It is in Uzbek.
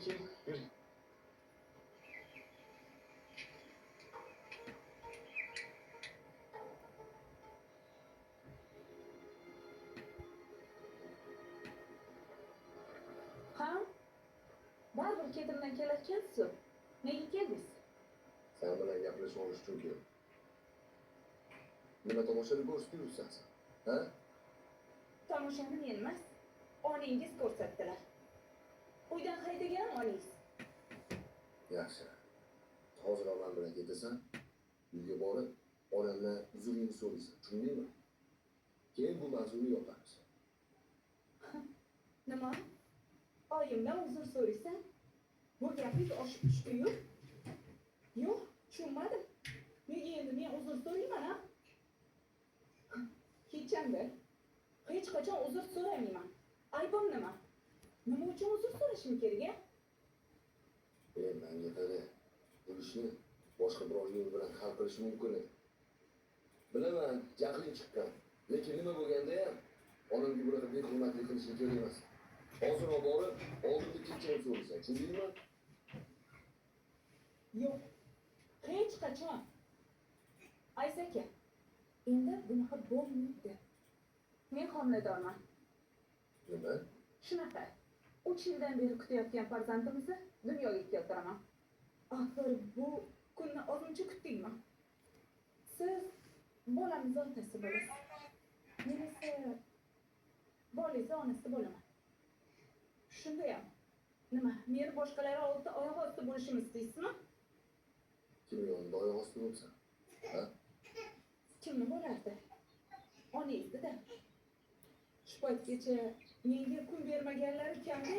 2, 1. Ha? Baribir ketimdan kelayotgansiz. Nega keldingiz? Sen bilan gaplashib olish uchun keldim. Nima tomoshani ko'rsatib yuribsan sen? Ha? Tomoshani men emas, onangiz ko'rsatdilar. Uydan haydaganim onangiz. Yaxshi. Hozir onam bilan ketasan, uyga borib, onamdan uzringni so'raysan. Tushundingmi? Keyin bu mavzuni yopamiz. Nima? Oyimdan uzr so'raysan? Bu gapingiz oshib tushdi-yu? Yo'q, tushunmadim. Nega endi men uzr so'rayman, ha? Hechanda. Hech qachon uzr so'ramayman. Aybim nima? Nima uchun uzr so'rashim kerak, a? Menga qara. Bu ishni boshqa biror yo'l bilan hal qilish mumkin edi. Bilaman, jahling chiqqan. Lekin nima bo'lganda ham onamga bunaqa behurmatlik qilishing kerak emas. Hozir borib, oldinda kechirim so'raysan. Tushundingmi? Yo'q. Hech qachon. Aysaka, endi bunaqa bo'lmaydi. Men homiladorman. Nima? Shunaqa. 3 yildan beri kutayotgan farzandimizni dunyoga keltiraman. Axir bu kunni ozmuncha kutdingmi? Siz bolamiz otasi bo'lasiz. Men esa bolangiz onasi bo'laman. Shundayam. Nima, meni boshqalar oldida oyoq osti bo'lishimni istaysizmi? Kim yonida oyoq osti bo'lsan? Ha? Kimni bo'lardi? Onangizni-da. Shu paytgacha menga kun bermaganlari kamda